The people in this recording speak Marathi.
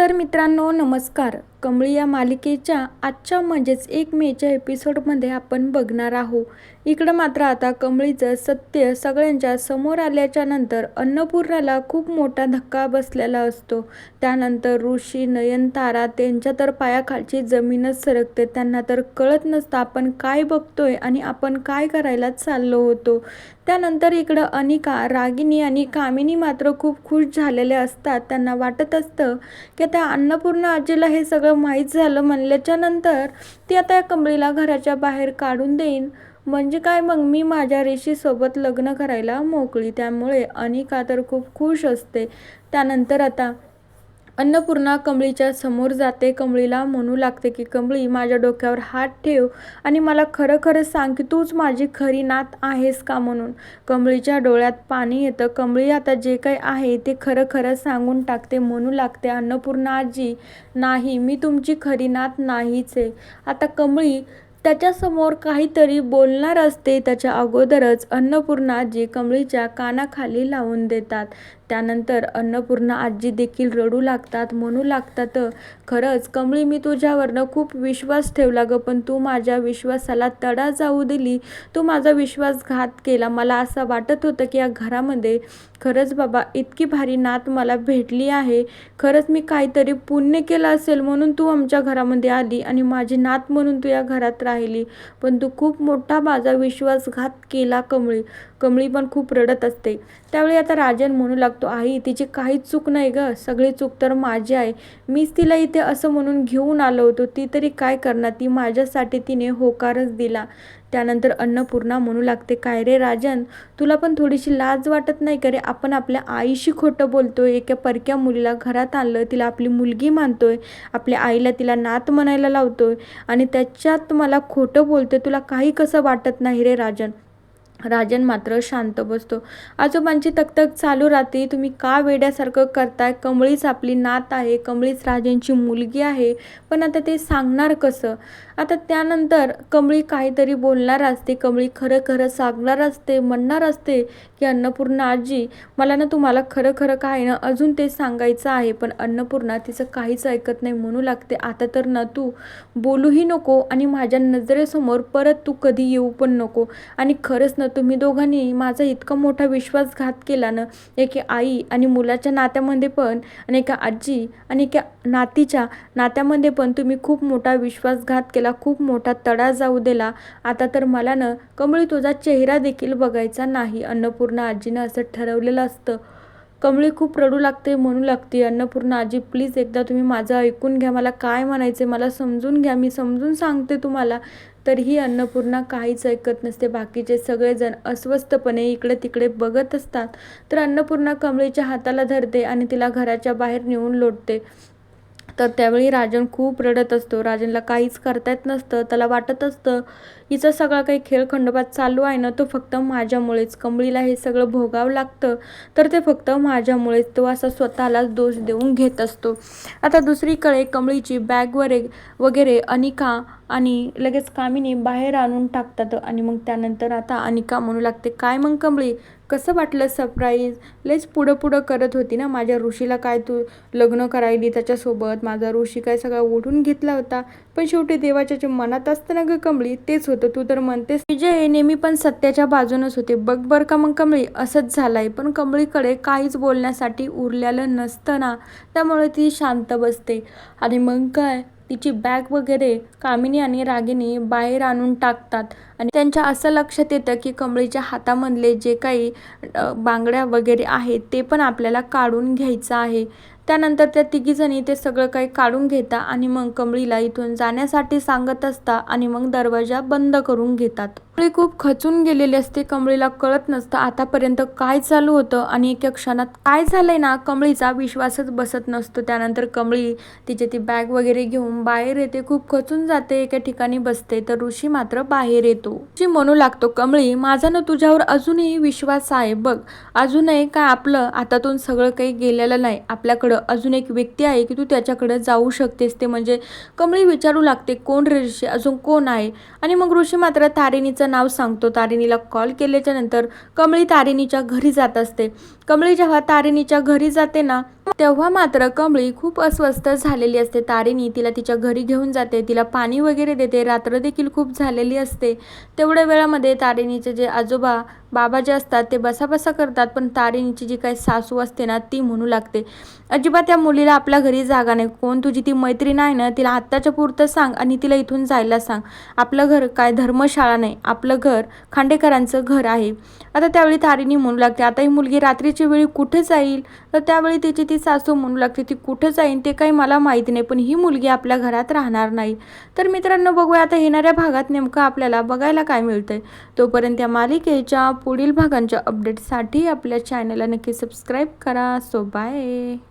तर मित्रांनो नमस्कार. कमळी या मालिकेच्या आजच्या म्हणजेच 1 मेच्या एपिसोडमध्ये आपण बघणार आहोत. इकडं मात्र आता कमळीचं सत्य सगळ्यांच्या समोर आल्याच्या नंतर अन्नपूर्णाला खूप मोठा धक्का बसलेला असतो. त्यानंतर ऋषी, नयनतारा त्यांच्या तर पायाखालची जमीनच सरकते. त्यांना तर कळत नसतं आपण काय बघतोय आणि आपण काय करायला चाललो होतो. त्यानंतर इकडं अनिका, रागिनी आणि कामिनी मात्र खूप खुश झालेले असतात. त्यांना वाटत असतं की त्या अन्नपूर्णा आजीला हे सगळं माहीत झालं म्हणल्याच्या नंतर ती आता या कमळीला घराच्या बाहेर काढून देईन. म्हणजे काय मग मी माझ्या ऋषीसोबत लग्न करायला मोकळी. त्यामुळे अनिका तर खूप खुश असते. त्यानंतर आता अन्नपूर्णा कमळीच्या समोर जाते. कमळीला म्हणू लागते की कमळी माझ्या डोक्यावर हात ठेव आणि मला खरं खरं सांग की तूच माझी खरी नात आहेस का म्हणून. कमळीच्या डोळ्यात पाणी येतं. कमळी आता जे काही आहे ते खरं खरं सांगून टाकते. म्हणू लागते अन्नपूर्णा आजी नाही, मी तुमची खरी नात नाहीच आहे. आता कमळी त्याच्यासमोर काहीतरी बोलणार असते त्याच्या अगोदरच अन्नपूर्णा आजी कमळीच्या कानाखाली लावून देतात. त्यानंतर अन्नपूर्णा आजी देखील रडू लागतात. म्हणू लागतात खरंच कमळी मी तुझ्यावरनं खूप विश्वास ठेवला ग, पण तू माझ्या विश्वासाला तडा जाऊ दिली. तू माझा विश्वासघात केला. मला असं वाटत होतं की या घरामध्ये खरंच बाबा इतकी भारी नात मला भेटली आहे. खरंच मी काहीतरी पुण्य केलं असेल म्हणून तू आमच्या घरामध्ये आली आणि माझी नात म्हणून तू या घरात राहिली. पण तू खूप मोठा माझा विश्वासघात केला कमळी. कमळी पण खूप रडत असते. त्यावेळी आता राजन म्हणू लागतो आई तिची काहीच चूक नाही ग, सगळी चूक तर माझी आहे. मीच तिला इथे असं म्हणून घेऊन आलो होतो. ती तरी काय करणार, ती माझ्यासाठी तिने होकारच दिला. त्यानंतर अन्नपूर्णा म्हणू लागते काय रे राजन, तुला पण थोडीशी लाज वाटत नाही का रे? आपण आपल्या आईशी खोटं बोलतोय. एका परक्या मुलीला घरात आणलं, तिला आपली मुलगी मानतोय, आपल्या आईला तिला नात म्हणायला लावतोय आणि त्याच्यात मला खोटं बोलतोय. तुला काही कसं वाटत नाही रे राजन? राजन मात्र शांत बसतो. आजोबांची तकतक चालू राहते. तुम्ही का वेड्यासारखं करताय? कमळीच आपली नात आहे, कमळीच राजांची मुलगी आहे. पण आता ते सांगणार कसं? आता त्यानंतर कमळी काहीतरी बोलणार असते. कमळी खरं खरं सांगणार असते. म्हणणार असते की अन्नपूर्णा आजी मला ना तुम्हाला खरं खरं काय ना अजून ते सांगायचं आहे. पण अन्नपूर्णा तिचं काहीच ऐकत नाही. म्हणू लागते आता तर ना तू बोलूही नको आणि माझ्या नजरेसमोर परत तू कधी येऊ पण नको. आणि खरंच ना तुम्ही दोघांनी माझा इतका मोठा विश्वासघात केला ना, एका आई आणि मुलाच्या नात्यामध्ये पण आणि एका आजी आणि एका नातीच्या नात्यामध्ये पण तुम्ही खूप मोठा विश्वासघात केला, खूप मोठा तडा जाऊ दिला. आता तर मला ना कमळी तुझा चेहरा देखील बघायचा नाही. अन्नपूर्णा आजीनं असं ठरवलेलं असतं. कमळी खूप रडू लागते. म्हणू लागते अन्नपूर्णा आजी प्लीज एकदा तुम्ही माझं ऐकून घ्या, मला काय म्हणायचं मला समजून घ्या, मी समजून सांगते तुम्हाला. तरीही अन्नपूर्णा काहीच ऐकत नसते. बाकीचे सगळेजण अस्वस्थपणे इकडे तिकडे बघत असतात. तर अन्नपूर्णा कमळीच्या हाताला धरते आणि तिला घराच्या बाहेर नेऊन लोटते. तर त्यावेळी राजन खूप रडत असतो. राजनला काहीच करता येत नसतं. त्याला वाटत असतं हिचा सगळा काही खेळखंडोबा चालू आहे ना तो फक्त माझ्यामुळेच. कमळीला हे सगळं भोगावं लागतं तर ते फक्त माझ्यामुळेच. तो असा स्वतःलाच दोष देऊन घेत असतो. आता दुसरीकडे कमळीची बॅग वगैरे अनिका आणि लगेच कामिनी बाहेर आणून टाकतात. आणि मग त्यानंतर आता अनिका म्हणू लागते काय मग कमळी कसं वाटलं सरप्राईज? लयच पुढं करत होती ना माझ्या ऋषीला, काय तू लग्न करायली त्याच्यासोबत, माझा ऋषी काय सगळा ओढून घेतला होता. पण शेवटी देवाच्या जे मनात असतं ना ग कमळी तेच होतं. तू तर म्हणतेस विजय हे नेहमी पण सत्याच्या बाजूनच होते. बघ बरं का मग कमळी असंच झालंय. पण कमळीकडे काहीच बोलण्यासाठी उरलेलं नसतं ना, त्यामुळे ती शांत बसते. आणि मग काय तिची बॅग वगैरे कामिनी आणि रागिनी बाहेर आणून टाकतात. आणि त्यांच्या असं लक्षात येतं की कमळीच्या हातामधले जे काही बांगड्या वगैरे आहेत ते पण आपल्याला काढून घ्यायचं आहे. त्यानंतर त्या तिघीजणी ते सगळं काही काढून घेतात आणि मग कमळीला इथून जाण्यासाठी सांगत असतात आणि मग दरवाजा बंद करून घेतात. कमळी खूप खचून गेलेली असते. कमळीला कळत नसतं आतापर्यंत काय चालू होतं आणि एका क्षणात काय झालंय ना कमळीचा विश्वासच बसत नसतो. त्यानंतर कमळी तिचे ती बॅग वगैरे घेऊन बाहेर येते. खूप खचून जाते, एका ठिकाणी बसते. तर ऋषी मात्र बाहेर येतो. ऋषी म्हणू लागतो कमळी माझा ना तुझ्यावर अजूनही विश्वास आहे बघ. अजूनही काय आपलं हातातून सगळं काही गेलेलं नाही. आपल्याकडं अजून एक व्यक्ती आहे की तू त्याच्याकडे जाऊ शकतेस. ते म्हणजे कमळी विचारू लागते कोण रे ऋषी, अजून कोण आहे? आणि मग ऋषी मात्र तारिणीचा तारिणीचं नाव सांगतो. तारिणीला कॉल केल्याच्या नंतर कमळी तारिणीच्या घरी जात असते. कमळी जेव्हा तारिणीच्या घरी जाते ना, तेव्हा मात्र कमळी खूप अस्वस्थ झालेली असते. तारिणी तिला तिच्या घरी घेऊन जाते, तिला पाणी वगैरे देते. रात्र देखील खूप झालेली असते. तेवढ्या वेळामध्ये तारिणीचे जे आजोबा बाबा जे असतात ते बसाबसा करतात, पण तारिणीची जी काही सासू असते ना ती म्हणू लागते, अजिबात त्या मुलीला आपल्या घरी जागा नाही. कोण तुझी ती मैत्रीण आहे ना, तिला आत्ताच्या पुरतं सांग आणि तिला इथून जायला सांग. आपलं घर काय धर्मशाळा नाही, आपलं घर खांडेकरांचं घर आहे. आता त्यावेळी तारिणी म्हणू लागते, आता ही मुलगी रात्रीच्या वेळी कुठे जाईल? तर त्यावेळी तिची ती सासू म्हणू लागते, ती कुठं जाईल ते काही मला माहिती नाही, पण ही मुलगी आपल्या घरात राहणार नाही. तर मित्रांनो, बघूया आता येणाऱ्या भागात नेमकं आपल्याला बघायला काय मिळतंय. तोपर्यंत या मालिकेच्या पुढील भागांच्या अपडेटसाठी आपल्या चॅनलला नक्की सबस्क्राईब करा. So bye.